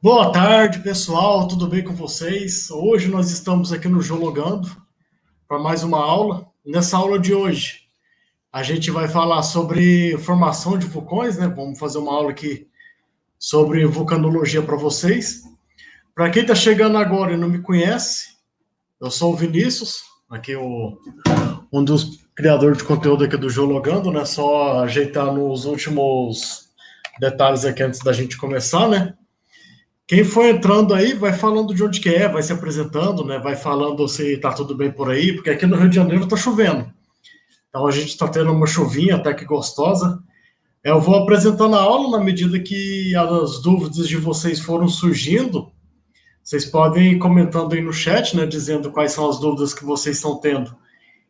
Boa tarde, pessoal. Tudo bem com vocês? Hoje nós estamos aqui no Jologando para mais uma aula. Nessa aula de hoje, a gente vai falar sobre formação de vulcões, né? Vamos fazer uma aula aqui sobre vulcanologia para vocês. Para quem está chegando agora e não me conhece, eu sou o Vinícius, aqui um dos criadores de conteúdo aqui do Jologando, né? Só ajeitar nos últimos detalhes aqui antes da gente começar, né? Quem for entrando aí, vai falando de onde que é, vai se apresentando, né? Vai falando se tá tudo bem por aí, porque aqui no Rio de Janeiro tá chovendo. Então a gente tá tendo uma chuvinha até que gostosa. Eu vou apresentando a aula na medida que as dúvidas de vocês foram surgindo. Vocês podem ir comentando aí no chat, né? Dizendo quais são as dúvidas que vocês estão tendo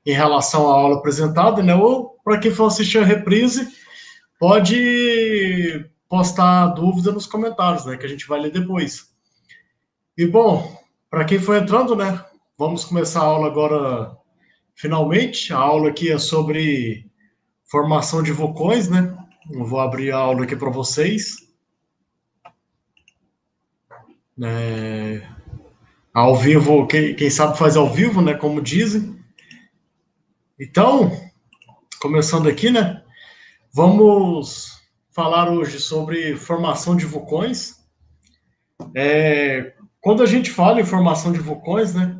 em relação à aula apresentada, né? Ou para quem for assistir a reprise, pode postar a dúvida nos comentários, né? Que a gente vai ler depois. E bom, para quem foi entrando, né? Vamos começar a aula agora, finalmente. A aula aqui é sobre formação de vulcões, né? Eu vou abrir a aula aqui para vocês. É, ao vivo, quem sabe faz ao vivo, né? Como dizem. Então, começando aqui, né? Vamos falar hoje sobre formação de vulcões. Quando a gente fala em formação de vulcões, né?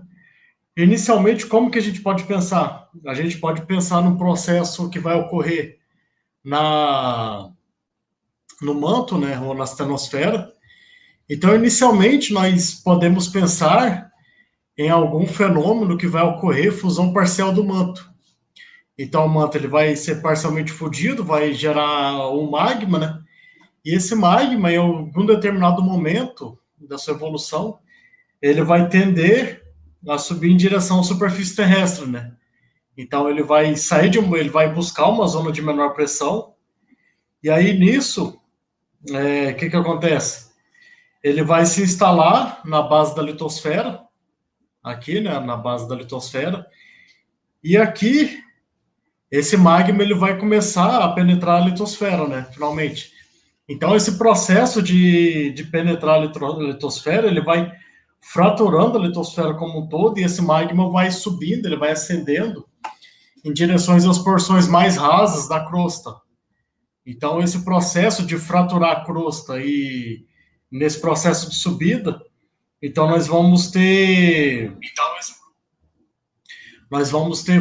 Inicialmente, como que a gente pode pensar? A gente pode pensar num processo que vai ocorrer na no manto, né, ou na astenosfera. Então, inicialmente, nós podemos pensar em algum fenômeno que vai ocorrer fusão parcial do manto. Então, o manto ele vai ser parcialmente fundido, vai gerar um magma, né? E esse magma, em algum determinado momento da sua evolução, ele vai tender a subir em direção à superfície terrestre, né? Então ele vai ele vai buscar uma zona de menor pressão, e aí nisso, que acontece? Ele vai se instalar na base da litosfera, aqui, né, na base da litosfera, e aqui esse magma ele vai começar a penetrar a litosfera, né, finalmente. Então esse processo de penetrar a litosfera, ele vai fraturando a litosfera como um todo, e esse magma vai subindo, ele vai ascendendo em direções às porções mais rasas da crosta. Então, esse processo de fraturar a crosta e nesse processo de subida, então nós vamos ter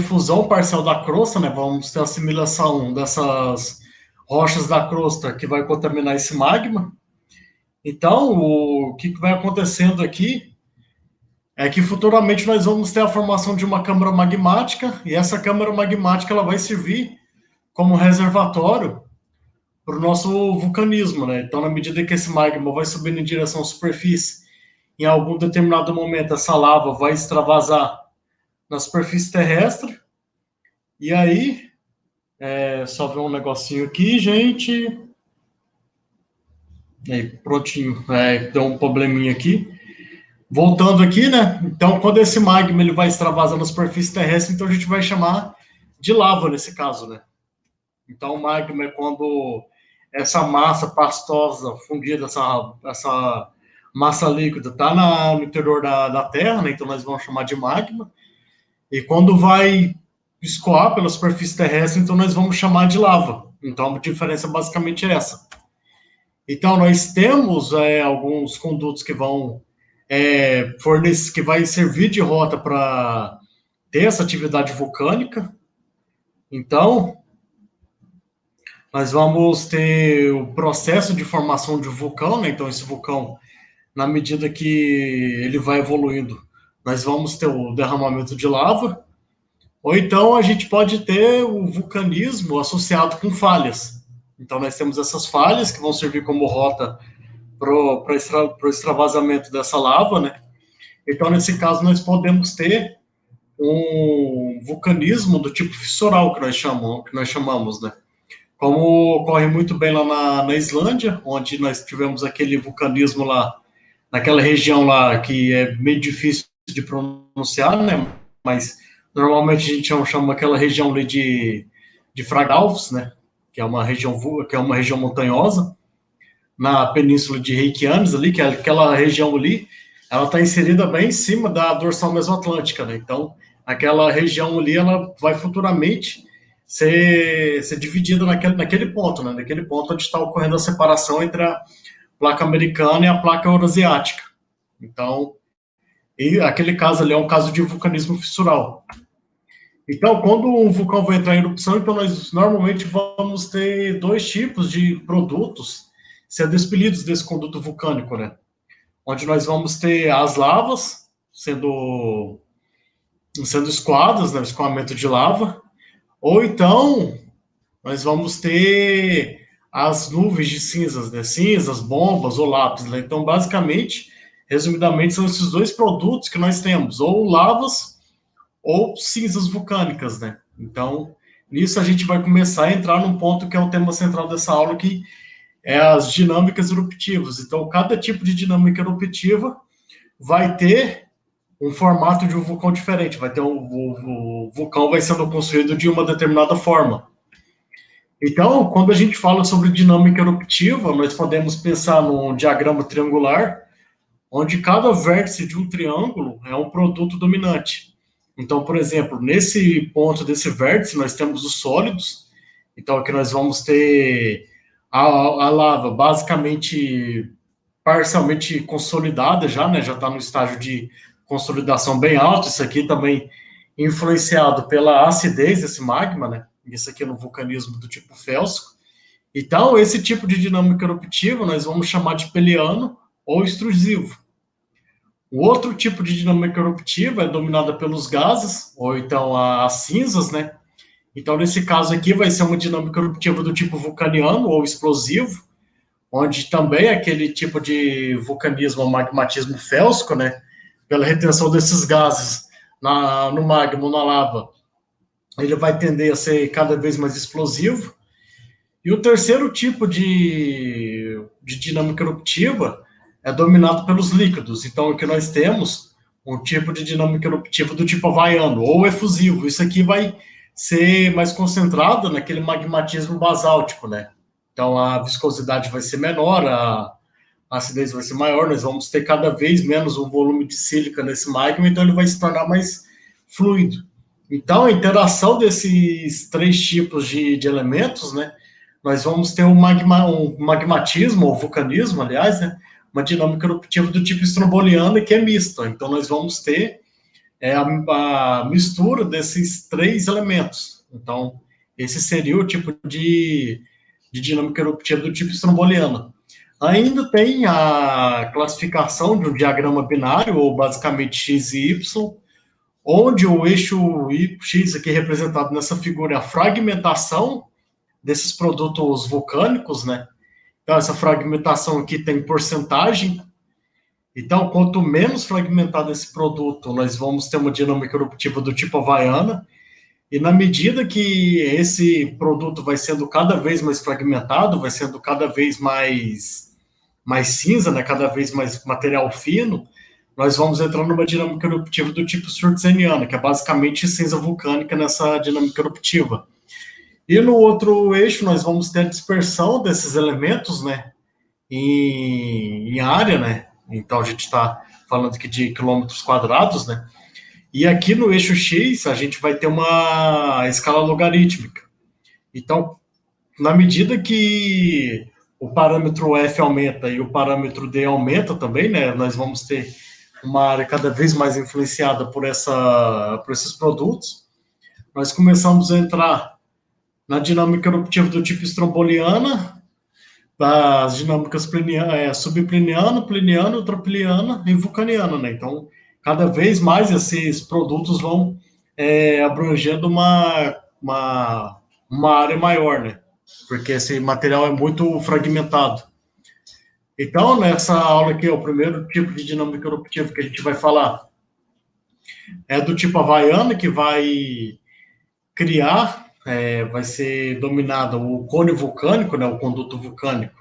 fusão parcial da crosta, né? Vamos ter assimilação dessas rochas da crosta que vai contaminar esse magma. Então, o que vai acontecendo aqui é que futuramente nós vamos ter a formação de uma câmara magmática, e essa câmara magmática ela vai servir como reservatório para o nosso vulcanismo, né? Então, na medida que esse magma vai subindo em direção à superfície, em algum determinado momento essa lava vai extravasar na superfície terrestre, e aí, só ver um negocinho aqui, gente. Aí, prontinho, deu um probleminha aqui. Voltando aqui, né? Então, quando esse magma ele vai extravasar na superfície terrestre, então a gente vai chamar de lava nesse caso, né? Então, o magma é quando essa massa pastosa fundida, essa massa líquida, está no interior da Terra, né? Então nós vamos chamar de magma. E quando vai escoar pela superfície terrestre, então nós vamos chamar de lava. Então a diferença basicamente é essa. Então nós temos alguns condutos que vão fornecer, que vai servir de rota para ter essa atividade vulcânica. Então, nós vamos ter o processo de formação de vulcão, né? Então, esse vulcão, na medida que ele vai evoluindo, nós vamos ter o derramamento de lava, ou então a gente pode ter o vulcanismo associado com falhas. Então, nós temos essas falhas que vão servir como rota para o extravasamento dessa lava, né? Então, nesse caso, nós podemos ter um vulcanismo do tipo fissural, que nós chamamos, né? Como ocorre muito bem lá na Islândia, onde nós tivemos aquele vulcanismo lá, naquela região lá que é meio difícil de pronunciar, né? Mas normalmente a gente chama aquela região ali de Fragalfs, né? Que é uma região montanhosa. na península de Reykjanes ali, que é aquela região ali, ela está inserida bem em cima da dorsal mesoatlântica, né? Então, aquela região ali, ela vai futuramente ser dividida naquele ponto, né? Naquele ponto onde está ocorrendo a separação entre a placa americana e a placa euroasiática. Então, e aquele caso ali é um caso de vulcanismo fissural. Então, quando um vulcão vai entrar em erupção, então nós normalmente vamos ter dois tipos de produtos sendo expelidos desse conduto vulcânico, né? Onde nós vamos ter as lavas sendo escoadas, né? O escoamento de lava, ou então nós vamos ter as nuvens de cinzas, né? Cinzas, bombas ou lápis, né? Então, basicamente, resumidamente, são esses dois produtos que nós temos, ou lavas ou cinzas vulcânicas, né? Então, nisso a gente vai começar a entrar num ponto que é o tema central dessa aula, que é as dinâmicas eruptivas. Então, cada tipo de dinâmica eruptiva vai ter um formato de um vulcão diferente, vai ter o vulcão vai sendo construído de uma determinada forma. Então, quando a gente fala sobre dinâmica eruptiva, nós podemos pensar num diagrama triangular, onde cada vértice de um triângulo é um produto dominante. Então, por exemplo, nesse ponto desse vértice, nós temos os sólidos. Então, aqui nós vamos ter a lava basicamente parcialmente consolidada já, né? Já está no estágio de consolidação bem alto. Isso aqui também influenciado pela acidez desse magma, né? Isso aqui é no vulcanismo do tipo félsico. Então, esse tipo de dinâmica eruptiva nós vamos chamar de peliano ou extrusivo. O outro tipo de dinâmica eruptiva é dominada pelos gases, ou então as cinzas, né? Então, nesse caso aqui, vai ser uma dinâmica eruptiva do tipo vulcaniano ou explosivo, onde também é aquele tipo de vulcanismo, magmatismo félsico, né? Pela retenção desses gases no magma, na lava, ele vai tender a ser cada vez mais explosivo. E o terceiro tipo de dinâmica eruptiva é dominado pelos líquidos. Então, o que nós temos, um tipo de dinâmica eruptiva do tipo havaiano, ou efusivo. Isso aqui vai ser mais concentrado naquele magmatismo basáltico, né? Então, a viscosidade vai ser menor, a acidez vai ser maior, nós vamos ter cada vez menos um volume de sílica nesse magma, então ele vai se tornar mais fluido. Então, a interação desses três tipos de elementos, né? Nós vamos ter um magmatismo, ou vulcanismo, aliás, né? Uma dinâmica eruptiva do tipo estromboliana, que é mista. Então, nós vamos ter a mistura desses três elementos. Então, esse seria o tipo de dinâmica eruptiva do tipo estromboliana. Ainda tem a classificação de um diagrama binário, ou basicamente X e Y, onde o eixo X aqui representado nessa figura é a fragmentação desses produtos vulcânicos, né? Então, essa fragmentação aqui tem porcentagem. Então, quanto menos fragmentado esse produto, nós vamos ter uma dinâmica eruptiva do tipo havaiana. E na medida que esse produto vai sendo cada vez mais fragmentado, vai sendo cada vez mais cinza, né? Cada vez mais material fino, nós vamos entrar numa dinâmica eruptiva do tipo sturtzeniana, que é basicamente cinza vulcânica nessa dinâmica eruptiva. E no outro eixo, nós vamos ter a dispersão desses elementos, né, em área, né? Então, a gente está falando aqui de quilômetros quadrados, né? E aqui no eixo X, a gente vai ter uma escala logarítmica. Então, na medida que o parâmetro F aumenta e o parâmetro D aumenta também, né? Nós vamos ter uma área cada vez mais influenciada por esses produtos. Nós começamos a entrar na dinâmica eruptiva do tipo estromboliana, das dinâmicas subpliniana, pliniana, ultrapliniana e vulcaniana, né? Então, cada vez mais esses produtos vão abrangendo uma área maior, né? Porque esse material é muito fragmentado. Então, nessa aula aqui, o primeiro tipo de dinâmica eruptiva que a gente vai falar é do tipo havaiano, que vai criar, vai ser dominado o cone vulcânico, né, o conduto vulcânico,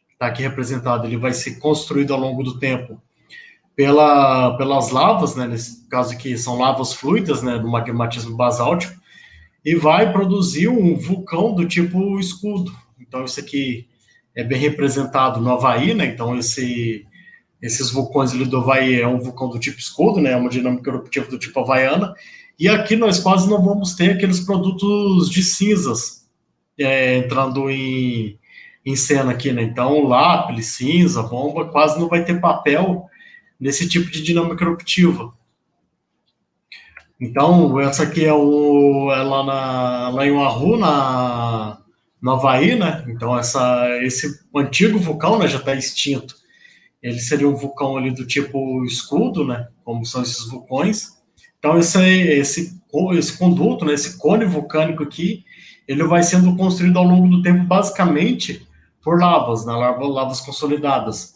que está aqui representado, ele vai ser construído ao longo do tempo pelas lavas, né, nesse caso aqui são lavas fluidas, né, do magmatismo basáltico, e vai produzir um vulcão do tipo escudo. Então, isso aqui é bem representado no Havaí, né? Então, esses vulcões ali do Havaí é um vulcão do tipo escudo, né? É uma dinâmica eruptiva do tipo havaiana. E aqui nós quase não vamos ter aqueles produtos de cinzas entrando em cena aqui, né? Então, lápis, cinza, bomba, quase não vai ter papel nesse tipo de dinâmica eruptiva. Então, essa aqui é lá em Oahu, no Havaí, né? Então, esse antigo vulcão, né, já está extinto. Ele seria um vulcão ali do tipo escudo, né? Como são esses vulcões. Então, esse conduto, né, esse cone vulcânico aqui, ele vai sendo construído ao longo do tempo, basicamente, por lavas, né? Lavas consolidadas.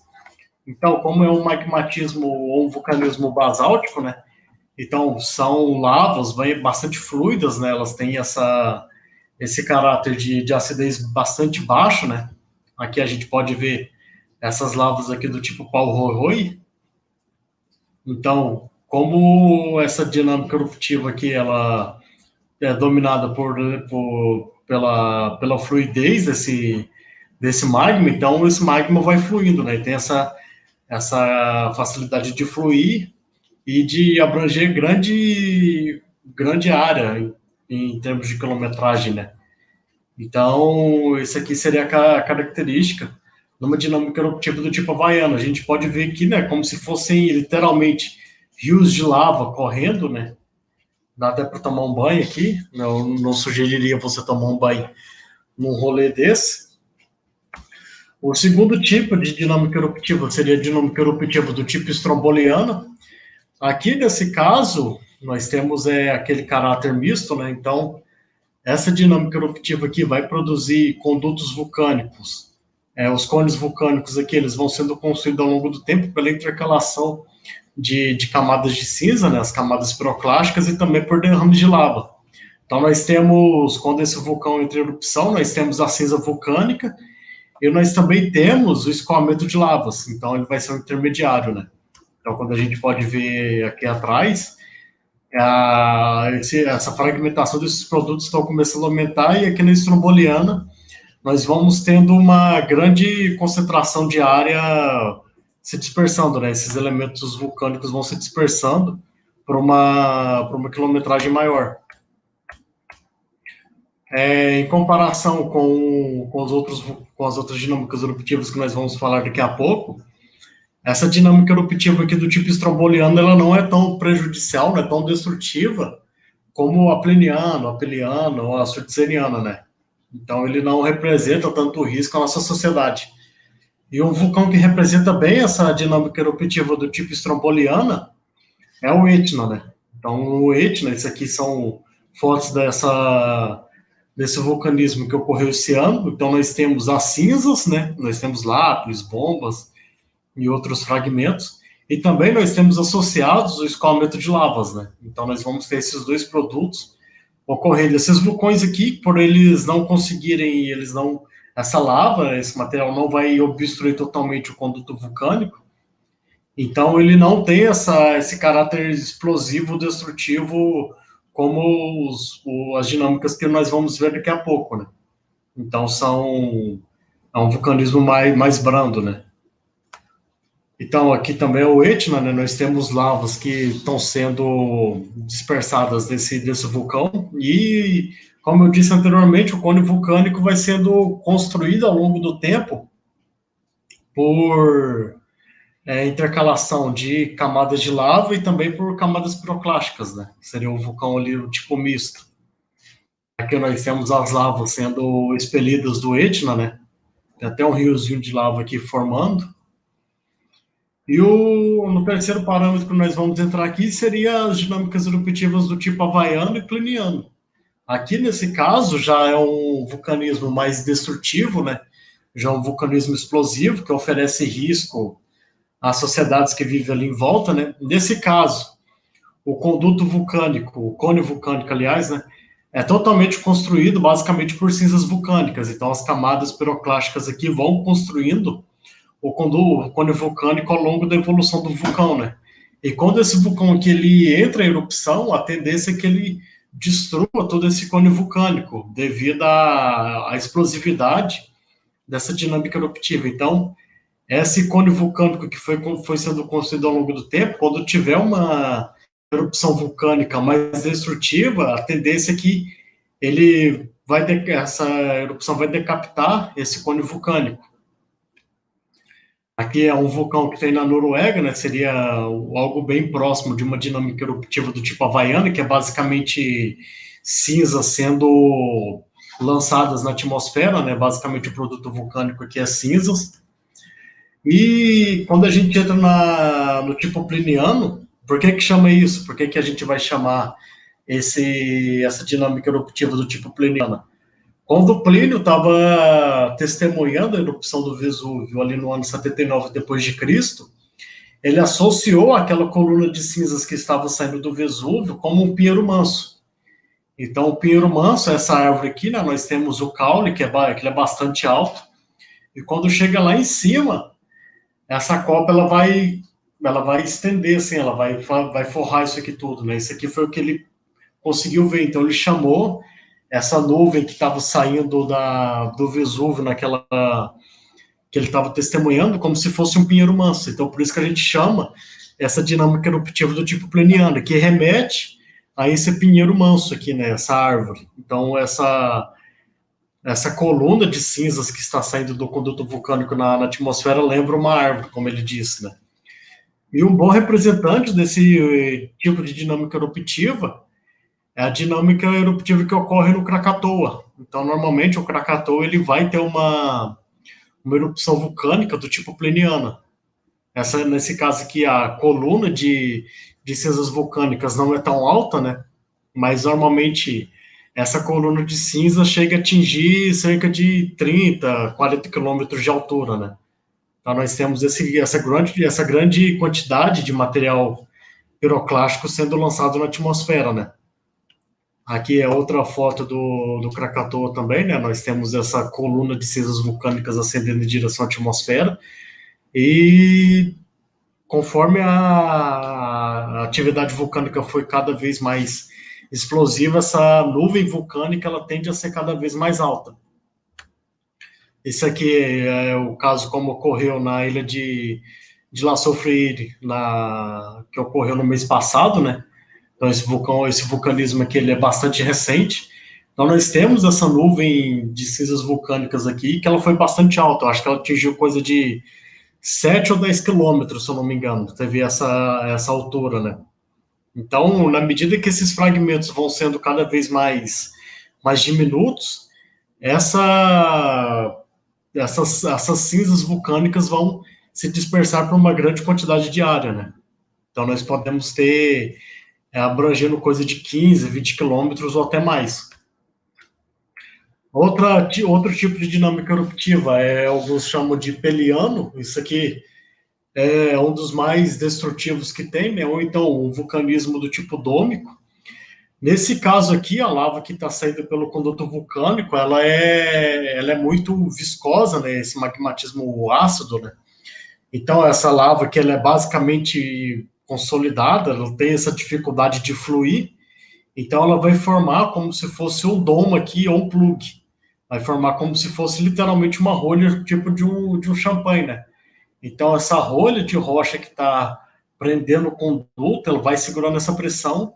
Então, como é um magmatismo ou um vulcanismo basáltico, né? Então, são lavas bastante fluidas, né? Elas têm esse caráter de acidez bastante baixo, né? Aqui a gente pode ver essas lavas aqui do tipo pau-roi. Então, como essa dinâmica eruptiva aqui, ela é dominada pela fluidez desse magma, então esse magma vai fluindo, né? E tem essa facilidade de fluir e de abranger grande área em termos de quilometragem, né? Então, isso aqui seria a característica numa dinâmica eruptiva do tipo havaiano. A gente pode ver aqui, né, como se fossem literalmente rios de lava correndo, né? Dá até para tomar um banho aqui. Não sugeriria você tomar um banho num rolê desse. O segundo tipo de dinâmica eruptiva seria a dinâmica eruptiva do tipo estromboliana. Aqui, nesse caso, nós temos aquele caráter misto, né? Então, essa dinâmica eruptiva aqui vai produzir condutos vulcânicos. Os cones vulcânicos aqui, eles vão sendo construídos ao longo do tempo pela intercalação de camadas de cinza, né? As camadas piroclásticas, e também por derrames de lava. Então, nós temos, quando esse vulcão entra em erupção, nós temos a cinza vulcânica e nós também temos o escoamento de lavas. Então, ele vai ser um intermediário, né? Então, quando a gente pode ver aqui atrás, essa fragmentação desses produtos estão começando a aumentar, e aqui na estromboliana nós vamos tendo uma grande concentração de área se dispersando, né? Esses elementos vulcânicos vão se dispersando para uma quilometragem maior. Em comparação com as outras dinâmicas eruptivas que nós vamos falar daqui a pouco, essa dinâmica eruptiva aqui do tipo estromboliano, ela não é tão prejudicial, não é tão destrutiva como a pliniana, a peliana ou a surtzeniana, né? Então, ele não representa tanto risco à nossa sociedade. E um vulcão que representa bem essa dinâmica eruptiva do tipo estromboliana é o Etna, né? Então, o Etna, esses aqui são fotos desse vulcanismo que ocorreu esse ano. Então, nós temos as cinzas, né? Nós temos lápis, bombas e outros fragmentos. E também nós temos associados o escoamento de lavas, né? Então, nós vamos ter esses dois produtos ocorrendo. Esses vulcões aqui, por eles não conseguirem, essa lava, esse material não vai obstruir totalmente o conduto vulcânico, então ele não tem esse caráter explosivo, destrutivo, como as dinâmicas que nós vamos ver daqui a pouco, né? Então é um vulcanismo mais brando, né? Então, aqui também é o Etna, né? Nós temos lavas que estão sendo dispersadas desse vulcão, e, como eu disse anteriormente, o cone vulcânico vai sendo construído ao longo do tempo por intercalação de camadas de lava e também por camadas piroclásticas, né? Seria um vulcão ali, o tipo misto. Aqui nós temos as lavas sendo expelidas do Etna, né? Tem até um riozinho de lava aqui formando. E no terceiro parâmetro que nós vamos entrar aqui seria as dinâmicas eruptivas do tipo havaiano e pliniano. Aqui, nesse caso, já é um vulcanismo mais destrutivo, né? Já é um vulcanismo explosivo, que oferece risco às sociedades que vivem ali em volta, né? Nesse caso, o conduto vulcânico, o cone vulcânico, aliás, né? É totalmente construído, basicamente, por cinzas vulcânicas. Então, as camadas piroclásticas aqui vão construindo o cone vulcânico ao longo da evolução do vulcão, né? E quando esse vulcão aqui ele entra em erupção, a tendência é que ele destrua todo esse cone vulcânico, devido à explosividade dessa dinâmica eruptiva. Então, esse cone vulcânico que foi sendo construído ao longo do tempo, quando tiver uma erupção vulcânica mais destrutiva, a tendência é que essa erupção vai decapitar esse cone vulcânico. Aqui é um vulcão que tem na Noruega, né? Seria algo bem próximo de uma dinâmica eruptiva do tipo havaiana, que é basicamente cinzas sendo lançadas na atmosfera, né? Basicamente o produto vulcânico aqui é cinzas. E quando a gente entra no tipo pliniano, por que chama isso? Por que a gente vai chamar essa dinâmica eruptiva do tipo pliniana? Quando Plínio estava testemunhando a erupção do Vesúvio ali no ano 79 depois de Cristo, ele associou aquela coluna de cinzas que estava saindo do Vesúvio como um pinheiro manso. Então, o pinheiro manso, essa árvore aqui, né, nós temos o caule, que ele é bastante alto, e quando chega lá em cima, essa copa ela vai estender, assim, ela vai forrar isso aqui tudo, né? Isso aqui foi o que ele conseguiu ver. Então, ele chamou essa nuvem que estava saindo do Vesúvio naquela que ele estava testemunhando como se fosse um pinheiro manso. Então, por isso que a gente chama essa dinâmica eruptiva do tipo pliniana, que remete a esse pinheiro manso aqui, né? Essa árvore. Então, essa coluna de cinzas que está saindo do conduto vulcânico na atmosfera lembra uma árvore, como ele disse, né? E um bom representante desse tipo de dinâmica eruptiva é a dinâmica eruptiva que ocorre no Krakatoa. Então, normalmente, o Krakatoa ele vai ter uma erupção vulcânica do tipo pliniana. Nesse caso aqui, a coluna de cinzas vulcânicas não é tão alta, né? Mas, normalmente, essa coluna de cinza chega a atingir cerca de 30, 40 quilômetros de altura, né? Então, nós temos essa grande quantidade de material piroclástico sendo lançado na atmosfera, né? Aqui é outra foto do Krakatoa também, né? Nós temos essa coluna de cinzas vulcânicas ascendendo em direção à atmosfera e conforme a atividade vulcânica foi cada vez mais explosiva, essa nuvem vulcânica ela tende a ser cada vez mais alta. Esse aqui é o caso como ocorreu na ilha de La Soufrière, que ocorreu no mês passado, né? Então, esse vulcanismo aqui ele é bastante recente. Então, nós temos essa nuvem de cinzas vulcânicas aqui, que ela foi bastante alta. Eu acho que ela atingiu coisa de 7 ou 10 quilômetros, se eu não me engano. Teve essa altura, né? Então, na medida que esses fragmentos vão sendo cada vez mais diminutos, essas cinzas vulcânicas vão se dispersar por uma grande quantidade de área, né? Então, nós podemos ter abrangendo coisa de 15, 20 quilômetros ou até mais. Outro tipo de dinâmica eruptiva alguns chamam de peliano. Isso aqui é um dos mais destrutivos que tem, né? Ou então o vulcanismo do tipo dômico. Nesse caso aqui, a lava que está saindo pelo conduto vulcânico, ela é muito viscosa, né? Esse magmatismo ácido, né? Então, essa lava que ela é basicamente consolidada, ela tem essa dificuldade de fluir, então ela vai formar como se fosse um domo aqui ou um plug. Vai formar como se fosse literalmente uma rolha, tipo de um champanhe, né? Então, essa rolha de rocha que está prendendo o conduto, ela vai segurando essa pressão,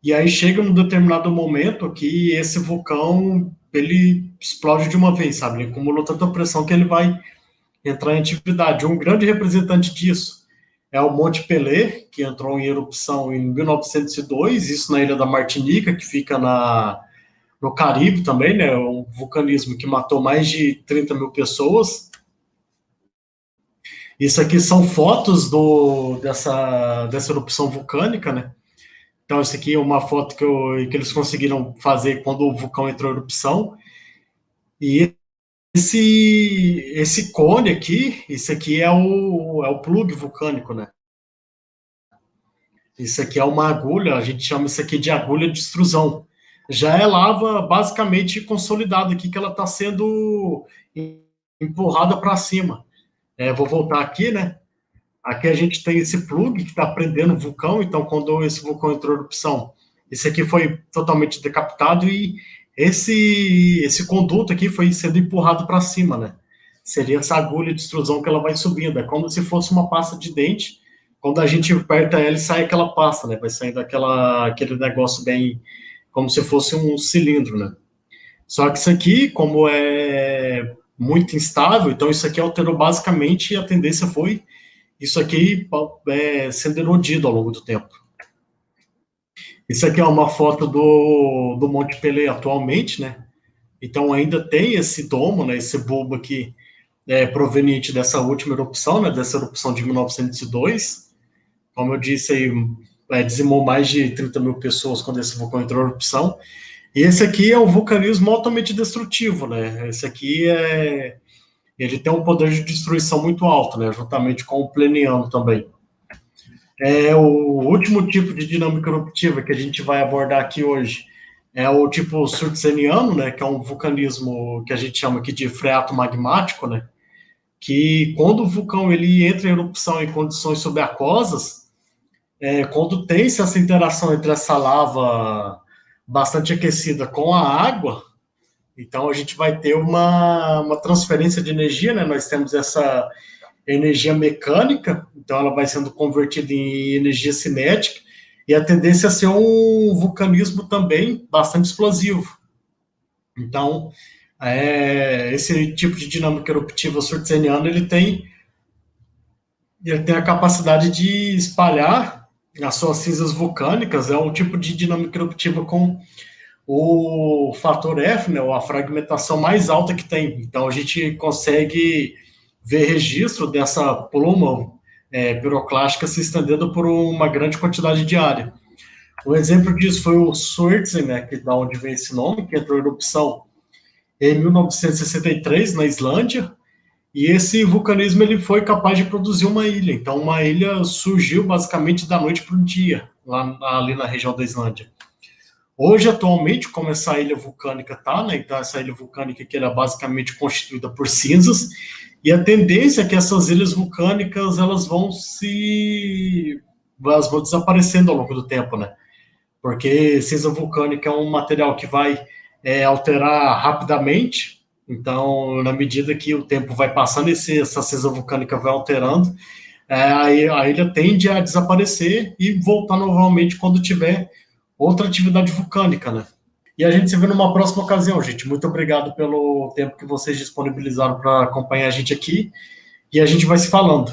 e aí chega num determinado momento que esse vulcão, ele explode de uma vez, sabe? Ele acumulou tanta pressão que ele vai entrar em atividade. Um grande representante disso é o Monte Pelé, que entrou em erupção em 1902, isso na ilha da Martinica, que fica no Caribe também, né? Um vulcanismo que matou mais de 30 mil pessoas. Isso aqui são fotos dessa erupção vulcânica, né? Então, isso aqui é uma foto que eles conseguiram fazer quando o vulcão entrou em erupção. E esse cone aqui, isso aqui é o plug vulcânico, né? Isso aqui é uma agulha, a gente chama isso aqui de agulha de extrusão. Já é lava basicamente consolidada aqui, que ela está sendo empurrada para cima. Vou voltar aqui, né? Aqui a gente tem esse plug que está prendendo o vulcão, então quando esse vulcão entrou em erupção, esse aqui foi totalmente decapitado e esse conduto aqui foi sendo empurrado para cima, né? seria essa agulha de extrusão que ela vai subindo. É como se fosse uma pasta de dente. Quando a gente aperta ela, sai aquela pasta, né? Vai saindo aquele negócio bem, como se fosse um cilindro, né? Só que isso aqui, como é muito instável, então isso aqui alterou basicamente e a tendência foi isso aqui sendo erodido ao longo do tempo. Isso aqui é uma foto do Monte Pelé atualmente, né? Então ainda tem esse domo, né? Esse bulbo aqui proveniente dessa última erupção, né? Dessa erupção de 1902. Como eu disse aí, dizimou mais de 30 mil pessoas quando esse vulcão entrou em erupção. E esse aqui é um vulcanismo altamente destrutivo, né? Esse aqui ele tem um poder de destruição muito alto, né? Juntamente com o pleniano também. O último tipo de dinâmica eruptiva que a gente vai abordar aqui hoje é o tipo surtseniano, né? Que é um vulcanismo que a gente chama aqui de freato magmático, né? Que quando o vulcão ele entra em erupção em condições subaquosas, quando tem essa interação entre essa lava bastante aquecida com a água, então a gente vai ter uma transferência de energia, né? Nós temos essa energia mecânica, então ela vai sendo convertida em energia cinética, e a tendência é ser um vulcanismo também bastante explosivo. Então, esse tipo de dinâmica eruptiva surtseniana, ele tem a capacidade de espalhar as suas cinzas vulcânicas, é um tipo de dinâmica eruptiva com o fator F, né, ou a fragmentação mais alta que tem. Então, a gente consegue ver registro dessa pluma piroclástica se estendendo por uma grande quantidade de área. Um exemplo disso foi o Surtsey, né, que da onde vem esse nome, que entrou em erupção em 1963 na Islândia, e esse vulcanismo ele foi capaz de produzir uma ilha. Então, uma ilha surgiu basicamente da noite para o dia, ali na região da Islândia. Hoje, atualmente, como essa ilha vulcânica está, né? Então, essa ilha vulcânica que era basicamente constituída por cinzas, e a tendência é que essas ilhas vulcânicas elas vão desaparecendo ao longo do tempo, né? Porque cinza vulcânica é um material que vai alterar rapidamente. Então, na medida que o tempo vai passando, essa cinza vulcânica vai alterando, a ilha tende a desaparecer e voltar novamente quando tiver outra atividade vulcânica, né? E a gente se vê numa próxima ocasião, gente. Muito obrigado pelo tempo que vocês disponibilizaram para acompanhar a gente aqui. E a gente vai se falando.